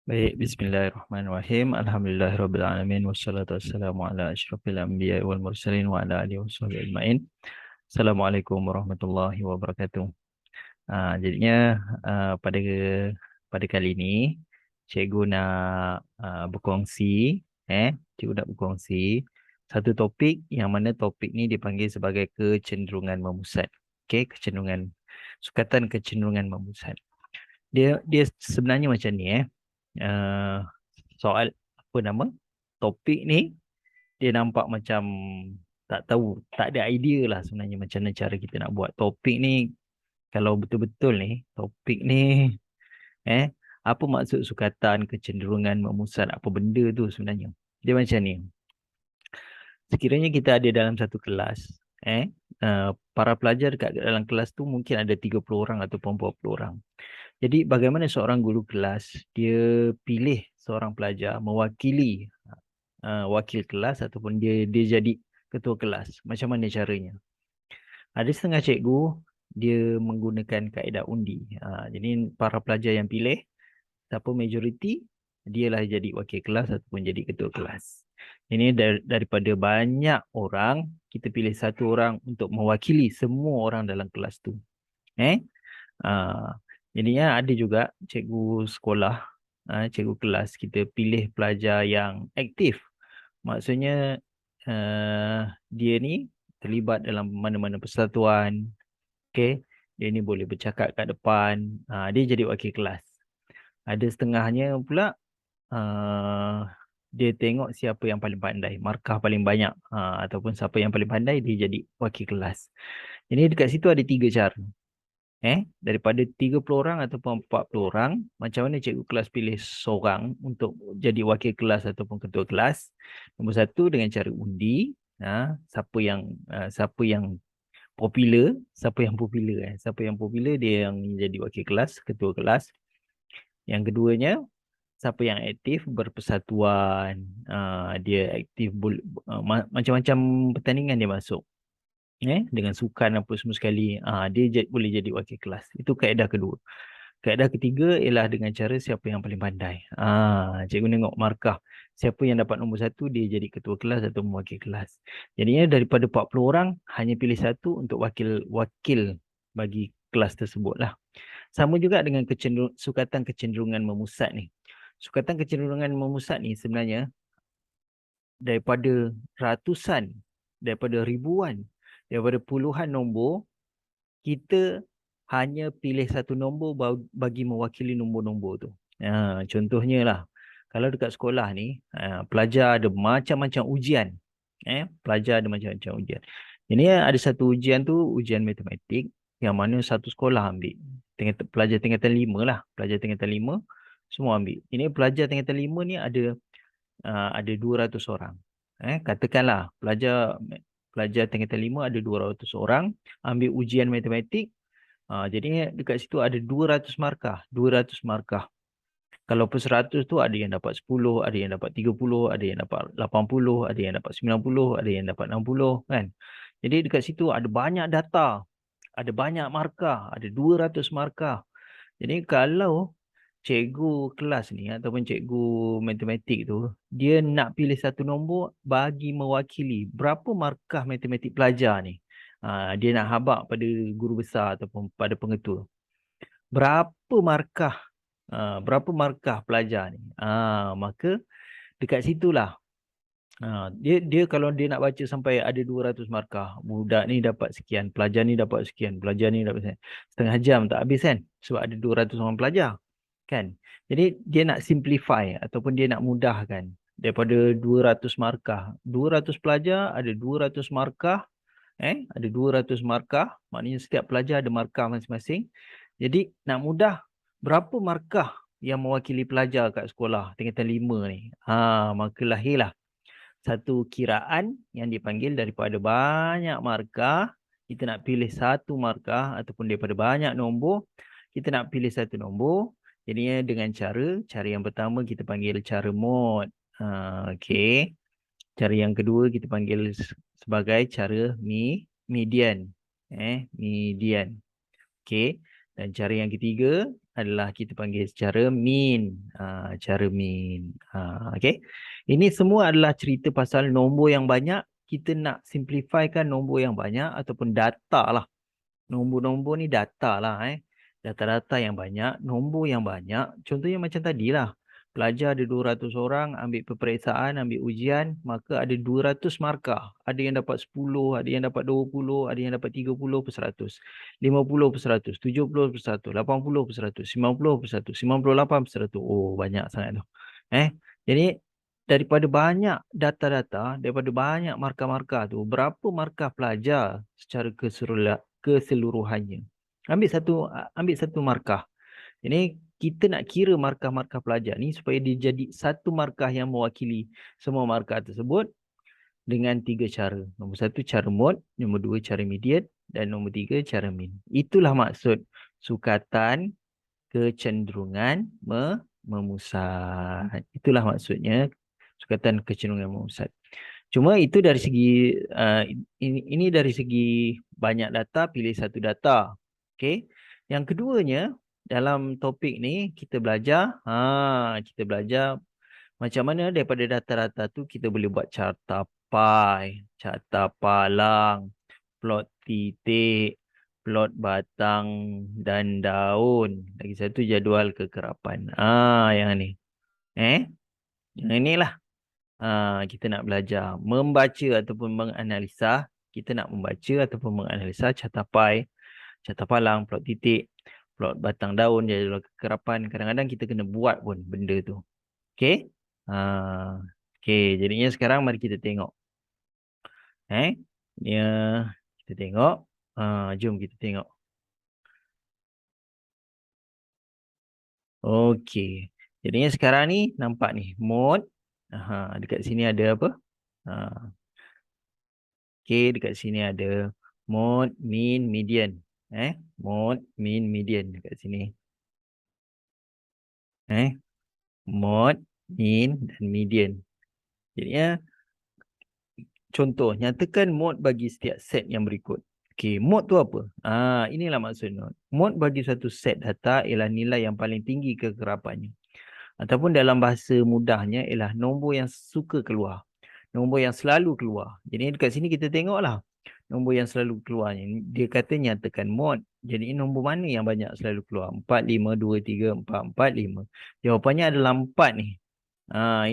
Baik, bismillahirrahmanirrahim. Alhamdulillahirrabbilalamin. Wassalatu wassalamu ala asyrafil anbiya wal mursalin wa ala alihi washabihi ajma'in. Assalamualaikum warahmatullahi wabarakatuh. Jadinya pada kali ini cikgu nak cikgu nak berkongsi satu topik yang mana topik ni dipanggil sebagai kecenderungan memusat. Okey, sukatan kecenderungan memusat. Dia sebenarnya macam ni uh, soal apa nama topik ni dia nampak macam tak tahu, tak ada idea lah sebenarnya macam mana cara kita nak buat topik ni. Kalau betul-betul ni topik ni eh apa maksud sukatan kecenderungan memusat, apa benda tu sebenarnya. Dia macam ni, sekiranya kita ada dalam satu kelas, para pelajar dekat dalam kelas tu mungkin ada 30 orang ataupun 40 orang. Jadi bagaimana seorang guru kelas dia pilih seorang pelajar mewakili wakil kelas ataupun dia jadi ketua kelas. Macam mana caranya? Ada setengah cikgu dia menggunakan kaedah undi. Jadi para pelajar yang pilih, siapa majoriti, dialah jadi wakil kelas ataupun jadi ketua kelas. Ini daripada banyak orang, kita pilih satu orang untuk mewakili semua orang dalam kelas tu. Ah, Jadinya ada juga cikgu sekolah, cikgu kelas, kita pilih pelajar yang aktif. Maksudnya dia ni terlibat dalam mana-mana persatuan. Okay? Dia ni boleh bercakap kat depan. Dia jadi wakil kelas. Ada setengahnya pula dia tengok siapa yang paling pandai, markah paling banyak, ataupun siapa yang paling pandai, dia jadi wakil kelas. Jadi dekat situ ada tiga cara. Daripada 30 orang ataupun 40 orang, macam mana cikgu kelas pilih seorang untuk jadi wakil kelas ataupun ketua kelas? Nombor satu, dengan cara undi. Siapa yang popular, siapa yang popular dia yang jadi wakil kelas, ketua kelas. Yang keduanya, siapa yang aktif berpersatuan, dia aktif macam-macam pertandingan dia masuk. Dengan sukan apa semua sekali, dia boleh jadi wakil kelas. Itu kaedah kedua. Kaedah ketiga ialah dengan cara siapa yang paling pandai. Cikgu tengok markah. Siapa yang dapat nombor satu, dia jadi ketua kelas atau wakil kelas. Jadinya daripada 40 orang, hanya pilih satu untuk wakil bagi kelas tersebut lah. Sama juga dengan sukatan kecenderungan memusat ni. Sukatan kecenderungan memusat ni sebenarnya daripada ratusan, daripada ribuan, daripada puluhan nombor, kita hanya pilih satu nombor bagi mewakili nombor-nombor tu. Contohnya lah, kalau dekat sekolah ni, pelajar ada macam-macam ujian. Pelajar ada macam-macam ujian. Ini ada satu ujian tu, ujian matematik, yang mana satu sekolah ambil. Pelajar tingkatan 5 lah. Pelajar tingkatan 5, semua ambil. Ini pelajar tingkatan 5 ni ada 200 orang. Katakanlah pelajar tingkatan 5 ada 200 orang ambil ujian matematik. Jadi dekat situ ada 200 markah. 200 markah. Kalau per 100 tu ada yang dapat 10, ada yang dapat 30, ada yang dapat 80, ada yang dapat 90, ada yang dapat 60 kan. Jadi dekat situ ada banyak data, ada banyak markah, ada 200 markah. Jadi kalau cikgu kelas ni ataupun cikgu matematik tu, dia nak pilih satu nombor bagi mewakili berapa markah matematik pelajar ni. Dia nak habaq pada guru besar ataupun pada pengetua. Berapa markah pelajar ni. Maka dekat situlah. Dia kalau dia nak baca sampai ada 200 markah, budak ni dapat sekian, pelajar ni dapat sekian, pelajar ni dapat sekian. Setengah jam tak habis kan? Sebab ada 200 orang pelajar. Kan? Jadi dia nak simplify ataupun dia nak mudahkan daripada 200 markah. 200 pelajar ada 200 markah. Ada 200 markah. Maknanya setiap pelajar ada markah masing-masing. Jadi nak mudah, berapa markah yang mewakili pelajar kat sekolah tingkatan 5 ni? Maka lahirlah satu kiraan yang dipanggil daripada banyak markah. Kita nak pilih satu markah ataupun daripada banyak nombor, kita nak pilih satu nombor. Jadinya dengan cara yang pertama kita panggil cara mod. Okey. Cara yang kedua kita panggil sebagai cara median. Median. Okey. Dan cara yang ketiga adalah kita panggil secara mean. Cara mean. Okay. Ini semua adalah cerita pasal nombor yang banyak. Kita nak simplifykan nombor yang banyak ataupun data lah. Nombor-nombor ni data lah. Data-data yang banyak, nombor yang banyak. Contohnya macam tadi lah. Pelajar ada 200 orang, ambil peperiksaan, ambil ujian, maka ada 200 markah. Ada yang dapat 10, ada yang dapat 20, ada yang dapat 30 per 100, 50 per 100, 70 per 100, 80 per 100, 90 per 100, 98 per 100. Oh, banyak sangat tu. Jadi, daripada banyak data-data, daripada banyak markah-markah tu, berapa markah pelajar secara keseluruhannya? Ambil satu markah. Ini kita nak kira markah-markah pelajar ni supaya dia jadi satu markah yang mewakili semua markah tersebut dengan 3 cara. Nombor 1 cara mode, nombor 2 cara median dan nombor 3 cara mean. Itulah maksud sukatan kecenderungan memusat. Itulah maksudnya sukatan kecenderungan memusat. Cuma itu dari segi ini dari segi banyak data, pilih satu data. Okey. Yang keduanya dalam topik ni kita belajar macam mana daripada data-data tu kita boleh buat carta pie, carta palang, plot titik, plot batang dan daun. Lagi satu jadual kekerapan. Yang ni. Yang inilah. Kita nak belajar membaca ataupun menganalisa. Kita nak membaca ataupun menganalisa carta pie, carta palang, plot titik, plot batang daun, jadual kekerapan. Kadang-kadang kita kena buat pun benda tu. Okey? Okey, jadinya sekarang mari kita tengok. Ya, kita tengok. Jom kita tengok. Okey. Jadinya sekarang ni nampak ni mode. Dekat sini ada apa? Okey, dekat sini ada mode, mean, median. Mode, mean, median dekat sini. Mode, mean dan median. Jadinya contoh, nyatakan mode bagi setiap set yang berikut. Okey, mode tu apa? Inilah maksud mode. Mode bagi satu set data ialah nilai yang paling tinggi kekerapannya. Ataupun dalam bahasa mudahnya ialah nombor yang suka keluar. Nombor yang selalu keluar. Jadi dekat sini kita tengoklah. Nombor yang selalu keluar ni. Dia kata nyatakan mod. Jadi nombor mana yang banyak selalu keluar? 4, 5, 2, 3, 4, 4, 5. Jawapannya adalah 4 ni.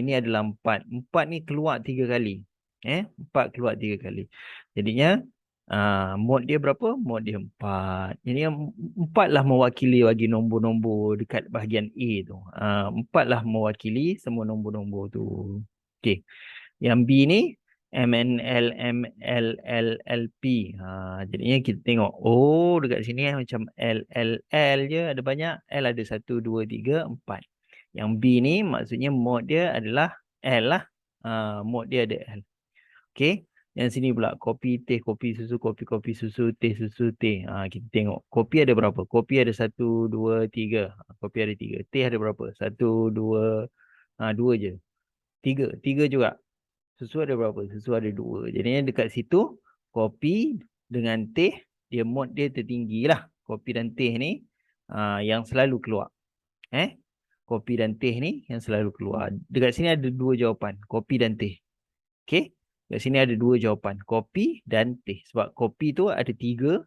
Ini adalah 4. 4 ni keluar 3 kali. 4 keluar 3 kali. Jadinya mod dia berapa? Mod dia 4. Jadi 4 lah mewakili bagi nombor-nombor dekat bahagian A tu. 4 lah mewakili semua nombor-nombor tu. Okey. Yang B ni MNL, MLLLP. Jadinya kita tengok. Oh, dekat sini macam LLL je ada banyak. L ada 1, 2, 3, 4. Yang B ni maksudnya mod dia adalah L lah. Mod dia ada L. Okey. Yang sini pula kopi teh, kopi susu, kopi susu, teh susu, teh. Kita tengok. Kopi ada berapa? Kopi ada 1, 2, 3. Kopi ada 3. Teh ada berapa? 1, 2, 2 je. 3. 3 juga. Susu ada berapa? Susu ada 2. Jadinya dekat situ kopi dengan teh dia mod dia tertinggi lah. Kopi dan teh ni yang selalu keluar. Kopi dan teh ni yang selalu keluar. Dekat sini ada 2 jawapan. Kopi dan teh. Okey. Dekat sini ada 2 jawapan. Kopi dan teh. Sebab kopi tu ada 3.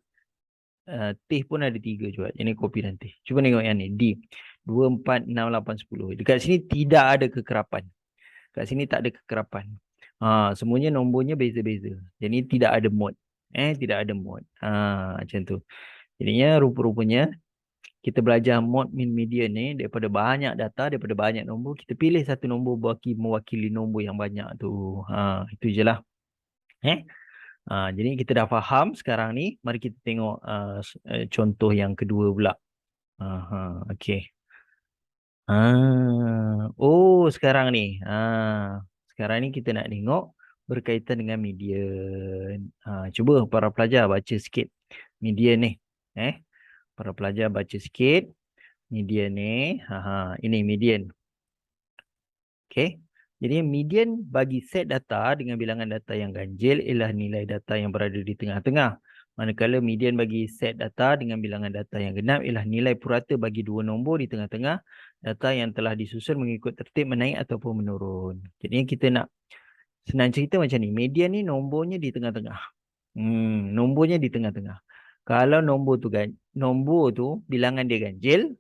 Teh pun ada 3 juga. Ini kopi dan teh. Cuba tengok yang ni. D. 2, 4, 6, 8, 10. Dekat sini tidak ada kekerapan. Dekat sini tak ada kekerapan. Semuanya nombornya beza-beza. Jadi tidak ada mod. Tidak ada mod. Macam tu. Jadinya rupa-rupanya kita belajar mod min median ni daripada banyak data, daripada banyak nombor, kita pilih satu nombor mewakili nombor yang banyak tu. Itu je lah. Jadi kita dah faham sekarang ni. Mari kita tengok contoh yang kedua pula. Okey. Sekarang ni. Sekarang ni kita nak tengok berkaitan dengan median. Cuba para pelajar baca sikit median ni. Para pelajar baca sikit median ni. Ini median. Okey. Jadi median bagi set data dengan bilangan data yang ganjil ialah nilai data yang berada di tengah-tengah. Manakala median bagi set data dengan bilangan data yang genap ialah nilai purata bagi dua nombor di tengah-tengah data yang telah disusun mengikut tertib menaik ataupun menurun. Jadi kita nak senang cerita macam ni. Median ni nombornya di tengah-tengah. Nombornya di tengah-tengah. Kalau nombor tu bilangan dia ganjil,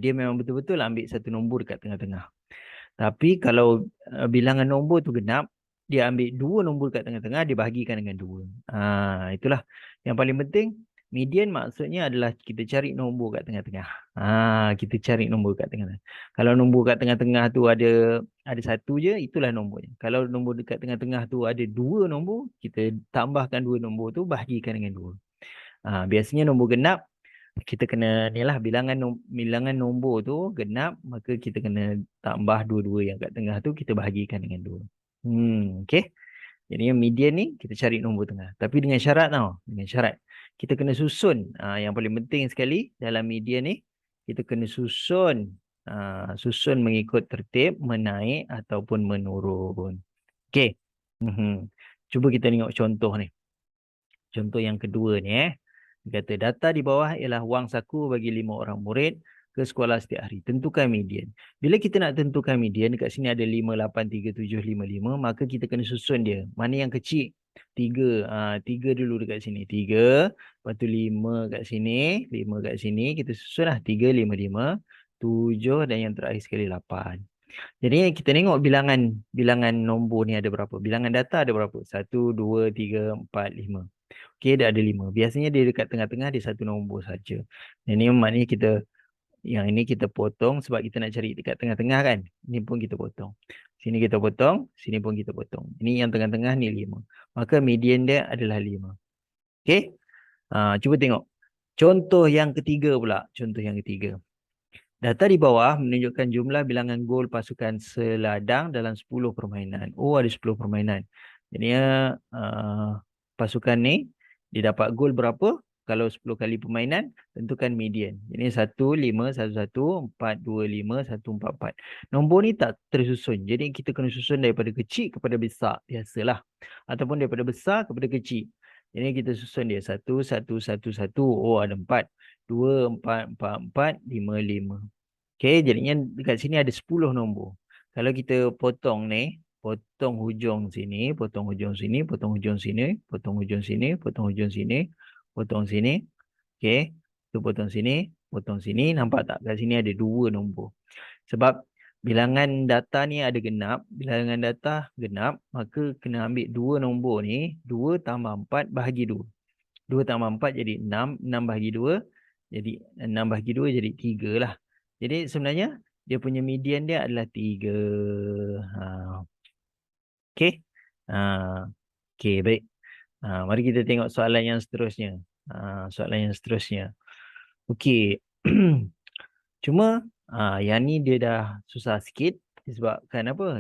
dia memang betul-betul ambil satu nombor dekat tengah-tengah. Tapi kalau bilangan nombor tu genap, dia ambil dua nombor kat tengah-tengah, dia bahagikan dengan dua. Itulah yang paling penting. Median maksudnya adalah kita cari nombor kat tengah-tengah. Kita cari nombor kat tengah-tengah. Kalau nombor kat tengah-tengah tu ada satu je, itulah nombornya. Kalau nombor dekat tengah-tengah tu ada dua nombor, kita tambahkan dua nombor tu, bahagikan dengan dua. Biasanya nombor genap kita kena ni lah bilangan nombor tu genap, maka kita kena tambah dua-dua yang kat tengah tu, kita bahagikan dengan dua. Okay. Jadi yang median ni kita cari nombor tengah. Tapi dengan syarat tau. Dengan syarat. Kita kena susun. Yang paling penting sekali dalam median ni, kita kena susun. Susun mengikut tertib, menaik ataupun menurun. Okay. Cuba kita tengok contoh ni. Contoh yang kedua ni Dia kata data di bawah ialah wang saku bagi 5 orang murid ke sekolah setiap hari. Tentukan median. Bila kita nak tentukan median, dekat sini ada 5, 8, 3, 7, 5, 5. Maka kita kena susun dia. Mana yang kecil? 3. 3 dulu dekat sini. 3. Lepas tu 5 kat sini. 5 kat sini. Kita susun lah. 3, 5, 5. 7 dan yang terakhir sekali 8. Jadi kita tengok bilangan nombor ni ada berapa. Bilangan data ada berapa? 1, 2, 3, 4, 5. Okey, dia ada 5. Biasanya dia dekat tengah-tengah, dia satu nombor saja. Ini maknanya yang ini kita potong sebab kita nak cari dekat tengah-tengah kan. Ini pun kita potong. Sini kita potong, sini pun kita potong. Ini yang tengah-tengah ni 5. Maka median dia adalah 5. Okey. Cuba tengok. Contoh yang ketiga pula. Contoh yang ketiga. Data di bawah menunjukkan jumlah bilangan gol pasukan seladang dalam 10 permainan. Oh, ada 10 permainan. Jadi pasukan ni dia dapat gol berapa? Kalau 10 kali permainan, tentukan median. Jadi 1, 5, 1, 1, 4, 2, 5, 1, 4, 4. Nombor ni tak tersusun. Jadi kita kena susun daripada kecil kepada besar. Biasalah. Ataupun daripada besar kepada kecil. Jadi kita susun dia. 1, 1, 1, 1. Oh, ada 4. 2, 4, 4, 4, 5, 5. Okey, jadinya dekat sini ada 10 nombor. Kalau kita potong ni, potong hujung sini, potong hujung sini, potong hujung sini, potong hujung sini, potong hujung sini, potong sini. Okey, tu potong sini, potong sini. Nampak tak? Kat sini ada 2 nombor. Sebab bilangan data ni ada genap. Bilangan data genap, maka kena ambil 2 nombor ni. 2 tambah 4 bahagi 2. 2 tambah 4 jadi 6. 6 bahagi 2 jadi 6 bahagi 2 jadi 3 lah. Jadi sebenarnya dia punya median dia adalah 3. Okey. Okey, baik. Mari kita tengok soalan yang seterusnya. Soalan yang seterusnya. Okey. Cuma yang ni dia dah susah sikit disebabkan apa?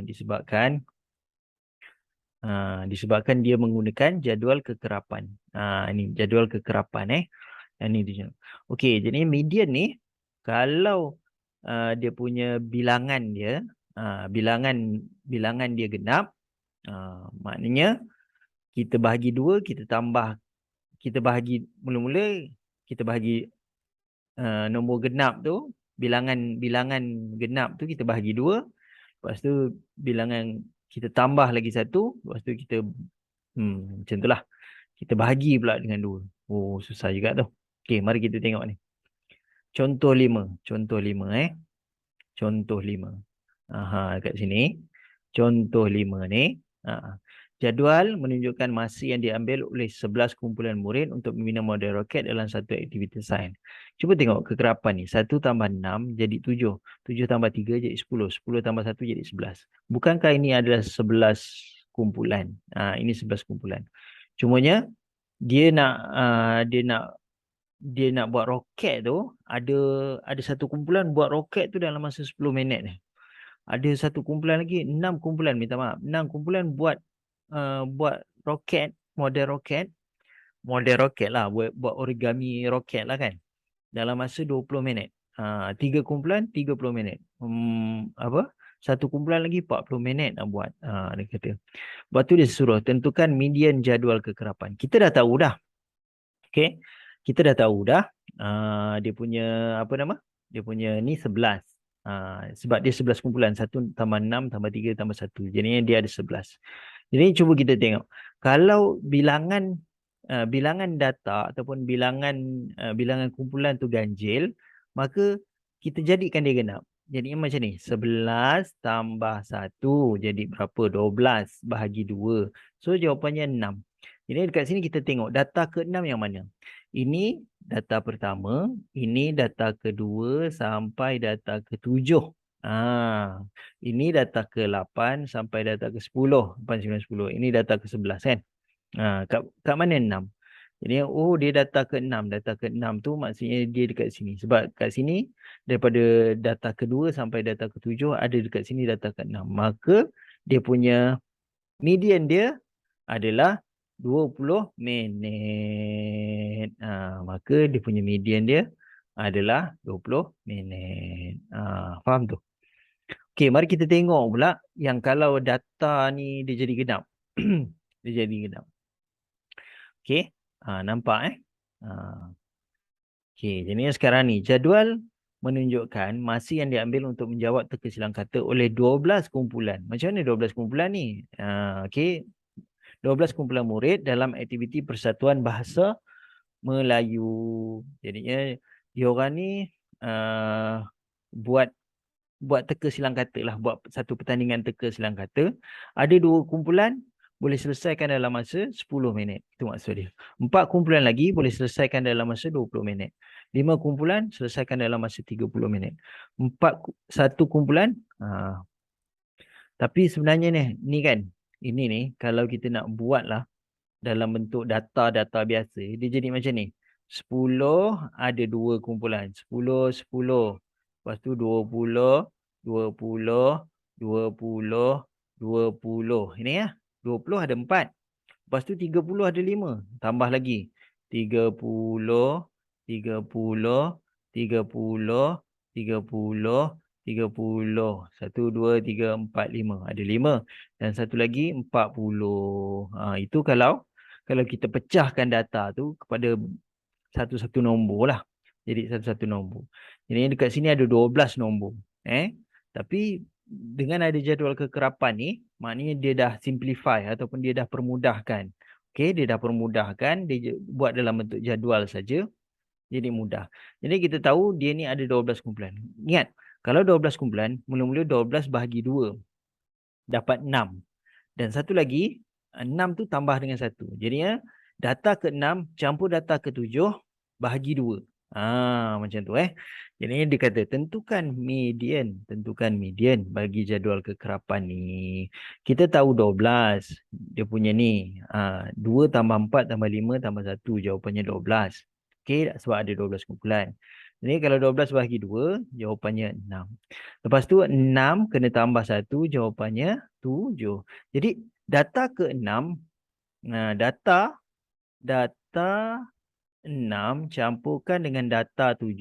Disebabkan dia menggunakan jadual kekerapan. Ini jadual kekerapan Yang ni dia. Okey, jadi median ni kalau dia punya bilangan dia bilangan dia genap, maknanya kita bahagi 2, kita bahagi mula-mula kita bahagi nombor genap tu, bilangan genap tu kita bahagi 2. Lepas tu bilangan kita tambah lagi 1, lepas tu kita macam itulah. Kita bahagi pula dengan 2. Oh, susah juga tu. Okey, mari kita tengok ni. Contoh 5. Contoh 5 Contoh 5. Kat sini. Contoh 5 ni. Jadual menunjukkan masa yang diambil oleh 11 kumpulan murid untuk membina model roket dalam satu aktiviti sains. Cuba tengok kekerapan ni. 1 tambah 6 jadi 7. 7 tambah 3 jadi 10. 10 tambah 1 jadi 11. Bukankah ini adalah 11 kumpulan? Ini 11 kumpulan. Cumanya dia nak buat roket tu, ada satu kumpulan buat roket tu dalam masa 10 minit ni. Ada satu kumpulan lagi, 6 kumpulan, minta maaf. 6 kumpulan buat roket, model roket lah, buat origami roket lah kan. Dalam masa 20 minit. 3 kumpulan 30 minit. Satu kumpulan lagi 40 minit nak buat. Dia kata. Lepas tu dia suruh tentukan median jadual kekerapan. Kita dah tahu dah. Okey. Kita dah tahu dah. Dia punya apa nama? Dia punya ni 11. Sebab dia 11 kumpulan. 1 tambah 6 tambah 3 tambah 1. Jadinya dia ada 11. Jadi cuba kita tengok. Kalau bilangan data ataupun bilangan kumpulan tu ganjil, maka kita jadikan dia genap. Jadinya macam ni. 11 tambah 1 jadi berapa? 12 bahagi 2. So jawapannya 6. Jadi dekat sini kita tengok data ke-6 yang mana. Ini data pertama, ini data kedua sampai data ke-7. Ini data ke-8 sampai data ke-10. 8, 9, 10. Ini data ke-11 kan. Kat mana 6? Jadi dia data ke-6. Data ke-6 tu maksudnya dia dekat sini. Sebab kat sini daripada data kedua sampai data ke-7 ada dekat sini data ke-6. Maka dia punya median dia adalah 20 minit. Maka dia punya median dia adalah 20 minit. Faham tu? Okey, mari kita tengok pula yang kalau data ni dia jadi genap. Dia jadi genap. Okey, nampak Okey, jadi sekarang ni jadual menunjukkan masa yang diambil untuk menjawab teka silang kata oleh 12 kumpulan. Macam mana 12 kumpulan ni? Okey, 12 kumpulan murid dalam aktiviti Persatuan Bahasa Melayu. Jadinya diorang ni buat teka silang kata lah, buat satu pertandingan teka silang kata. Ada 2 kumpulan boleh selesaikan dalam masa 10 minit. Itu maksud dia. 4 kumpulan lagi boleh selesaikan dalam masa 20 minit. 5 kumpulan selesaikan dalam masa 30 minit. 1 kumpulan tapi sebenarnya ni kan, ini ni kalau kita nak buat lah dalam bentuk data-data biasa, dia jadi macam ni. 10 ada 2 kumpulan. 10, 10. Lepas tu 20, 20, 20, 20. Ini ya. 20 ada 4. Lepas tu 30 ada 5. Tambah lagi. 30, 30, 30, 30, 30. 1, 2, 3, 4, 5. Ada 5. Dan satu lagi 40. Itu kalau kita pecahkan data tu kepada satu-satu nombor lah. Jadi satu-satu nombor. Jadi dekat sini ada 12 nombor. Tapi dengan ada jadual kekerapan ni, maknanya dia dah simplify ataupun dia dah permudahkan. Okey, dia dah permudahkan, dia buat dalam bentuk jadual saja. Jadi mudah. Jadi kita tahu dia ni ada 12 kumpulan. Ingat, kalau 12 kumpulan, mula-mula 12 bahagi 2 dapat 6. Dan satu lagi, 6 tu tambah dengan 1. Jadinya data ke-6 campur data ke-7 bahagi 2. Macam tu Jadi dia kata tentukan median bagi jadual kekerapan ni. Kita tahu 12 dia punya ni. 2 tambah 4 tambah 5 tambah 1 jawapannya 12. Okey, sebab ada 12 kumpulan. Jadi kalau 12 bahagi 2 jawapannya 6. Lepas tu 6 kena tambah 1 jawapannya 7. Jadi data ke-6 data 6 campurkan dengan data 7,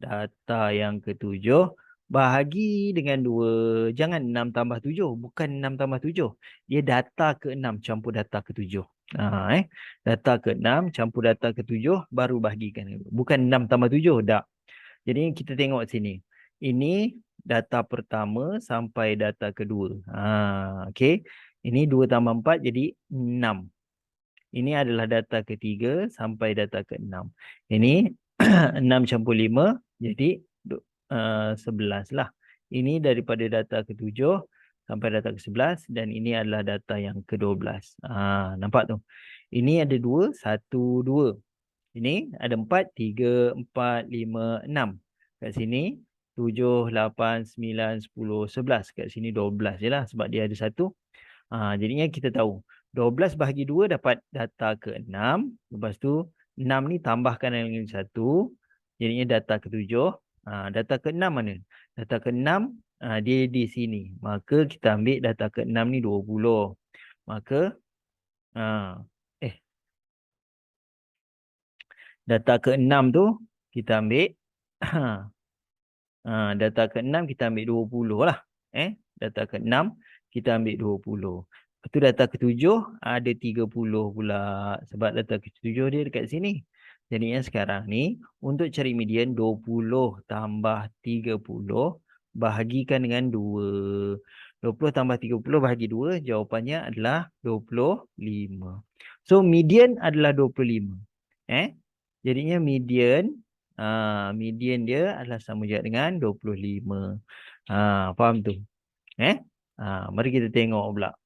data yang ke-7 bahagi dengan 2. Jangan 6 tambah 7, bukan 6 tambah 7. Dia data ke-6 campur data ke-7. Data ke-6 campur data ke-7 baru bahagikan. Bukan 6 tambah 7, tak. Jadi kita tengok sini. Ini data pertama sampai data kedua. Okey. Ini 2 tambah 4 jadi 6. Ini adalah data ketiga sampai data ke-6. Ini 6 campur 5 jadi 11 lah. Ini daripada data ke-7 sampai data ke-11 dan ini adalah data yang ke-12. Nampak tu? Ini ada 2, 1, 2. Ini ada 4, 3, 4, 5, 6. Kat sini 7, 8, 9, 10, 11. Kat sini 12 je lah sebab dia ada 1. Jadinya kita tahu 12 bahagi 2 dapat data ke-6. Lepas tu 6 ni tambahkan dengan 1. Jadinya data ke-7. Data ke-6 mana? Data ke-6 dia di sini. Maka kita ambil data ke-6 ni 20. Maka data ke-6 tu kita ambil data ke-6 kita ambil 20 lah. Data ke-6 kita ambil 20. Lepas tu data ketujuh ada 30 pula. Sebab data ketujuh dia dekat sini. Jadi yang sekarang ni, untuk cari median 20 tambah 30 bahagikan dengan 2. 20 tambah 30 bahagi 2, jawapannya adalah 25. So, median adalah 25. Jadinya median dia adalah sama juga dengan 25. Faham tu? Mari kita tengok pula.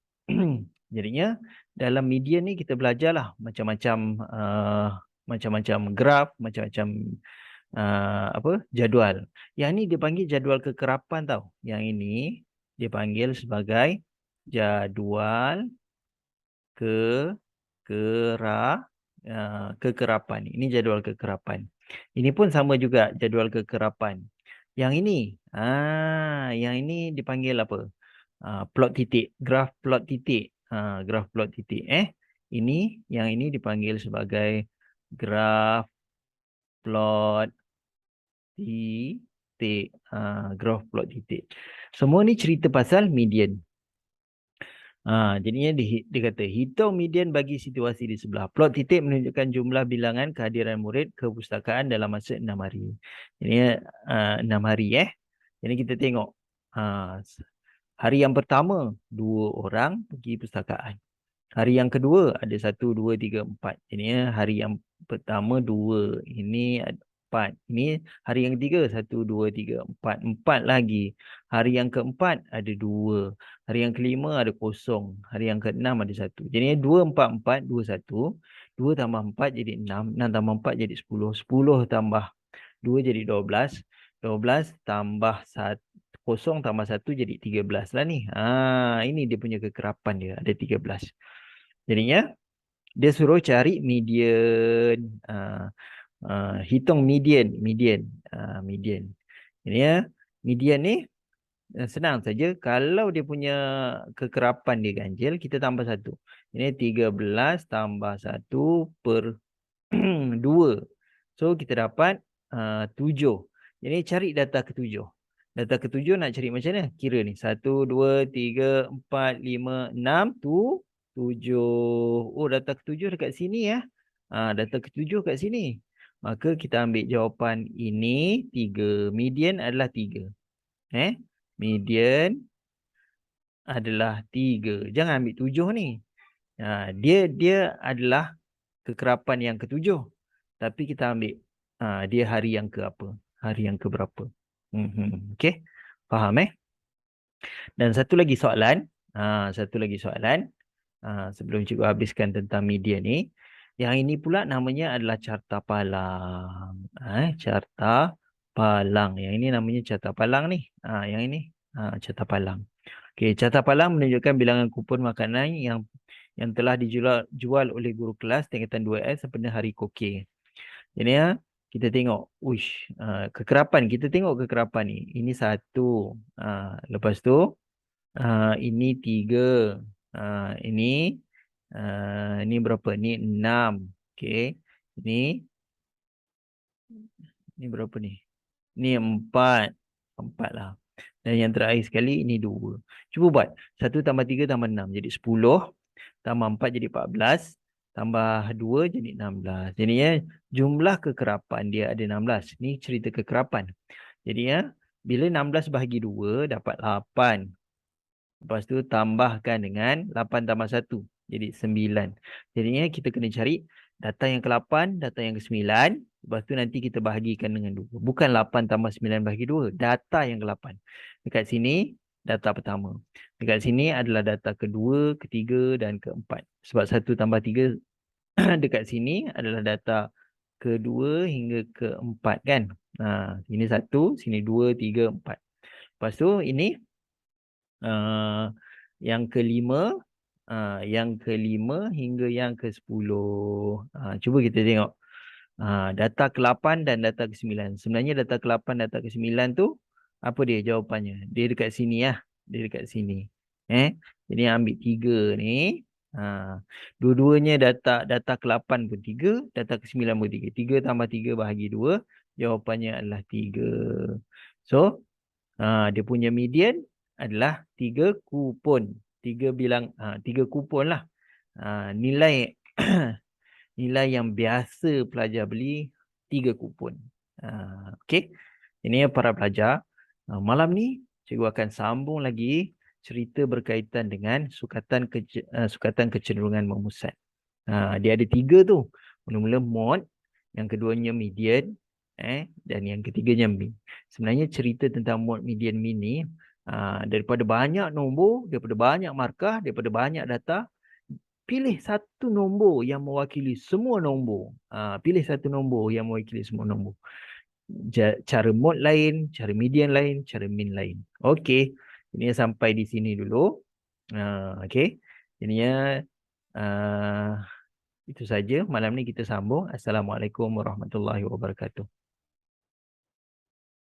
Jadinya dalam median ni kita belajarlah macam-macam macam-macam graf, macam-macam apa jadual. Yang ni dipanggil jadual kekerapan tau. Yang ini dipanggil sebagai jadual ke kera kekerapan. Ini jadual kekerapan. Ini pun sama juga jadual kekerapan. Yang ini, yang ini dipanggil apa? Plot titik, graf plot titik. Graf plot titik. Ini, yang ini dipanggil sebagai graf plot titik. Graf plot titik. Semua ni cerita pasal median. Jadinya dia kata hitung median bagi situasi di sebelah. Plot titik menunjukkan jumlah bilangan kehadiran murid ke perpustakaan dalam masa 6 hari. Jadi 6 hari Jadi kita tengok. Hari yang pertama 2 orang pergi perpustakaan. Hari yang kedua ada 1, 2, 3, 4. Jadinya hari yang pertama 2. Ini 4. Ini hari yang ketiga 1, 2, 3, 4. 4 lagi. Hari yang keempat ada 2. Hari yang kelima ada 0. Hari yang keenam ada 1. Jadinya 2, 4, 4, 2, 1. 2 tambah 4 jadi 6. 6 tambah 4 jadi 10. 10 tambah 2 jadi 12. 12 tambah 1. 0 tambah 1 jadi 13 lah ni. Ini dia punya kekerapan dia. Ada 13. Jadinya dia suruh cari median. Hitung median. Median. Jadinya median ni senang saja. Kalau dia punya kekerapan dia ganjil, kita tambah 1. Ini 13 tambah 1 per 2. So kita dapat 7. Jadi cari data ketujuh. Data ketujuh nak cari macam mana? Kira ni. 1, 2, 3, 4, 5, 6, 7. Oh, data ketujuh dekat sini ya. Data ketujuh kat sini. Maka kita ambil jawapan ini 3. Median adalah 3. Median adalah 3. Jangan ambil 7 ni. Dia adalah kekerapan yang ketujuh. Tapi kita ambil dia hari yang ke apa? Hari yang ke berapa? Okey. Faham Dan satu lagi soalan. Satu lagi soalan. Sebelum cikgu habiskan tentang media ni. Yang ini pula namanya adalah carta palang. Carta palang. Yang ini namanya carta palang ni. Yang ini carta palang. Okey, carta palang menunjukkan bilangan kupon makanan yang telah dijual oleh guru kelas tingkatan 2S sepanjang hari Okey. Jadi kita tengok, kekerapan. Kita tengok kekerapan ni. Ini 1. Lepas tu ini 3. Ini berapa? Ini 6. Okey. Ini berapa ni? Ini 4. 4 lah. Dan yang terakhir sekali ini 2. Cuba buat. 1 tambah 3 tambah 6. Jadi 10. Tambah 4 jadi 14. Tambah 2 jadi 16. Jadi jumlah kekerapan dia ada 16. Ni cerita kekerapan. Jadi bila 16 bahagi 2 dapat 8. Lepas tu tambahkan dengan 8 tambah 1. Jadi 9. Jadinya kita kena cari data yang ke-8, data yang ke-9. Lepas tu nanti kita bahagikan dengan 2. Bukan 8 tambah 9 bahagi 2. Data yang ke-8. Dekat sini data pertama. Dekat sini adalah data kedua, ketiga dan keempat. Sebab 1 tambah 3 dekat sini adalah data kedua hingga keempat kan. Sini 1, sini 2, 3, 4. Lepas tu ini yang kelima, hingga yang ke-10. Cuba kita tengok. Data ke-8 dan data ke-9. Sebenarnya data ke-8, data ke-9 tu apa dia jawapannya? Dia dekat sini ya. Dia dekat sini. Jadi ambil 3 ni. Dua-duanya data ke-8 pun 3, data ke-9 pun 3. 3 tambah 3 bahagi 2, jawapannya adalah 3. So, dia punya median adalah 3 kupon. tiga kupon lah. Nilai nilai yang biasa pelajar beli 3 kupon. Okey. Ini ya para pelajar. Malam ni cikgu akan sambung lagi cerita berkaitan dengan sukatan kecenderungan memusat. Dia ada 3 tu. Mula-mula mod, yang keduanya median, dan yang ketiganya mean. Sebenarnya cerita tentang mod, median, mean ni daripada banyak nombor, daripada banyak markah, daripada banyak data, pilih satu nombor yang mewakili semua nombor. Pilih satu nombor yang mewakili semua nombor. Cara mod lain, cara median lain, cara mean lain. Okey, ini sampai di sini dulu. Okey, ini itu saja. Malam ni kita sambung. Assalamualaikum warahmatullahi wabarakatuh.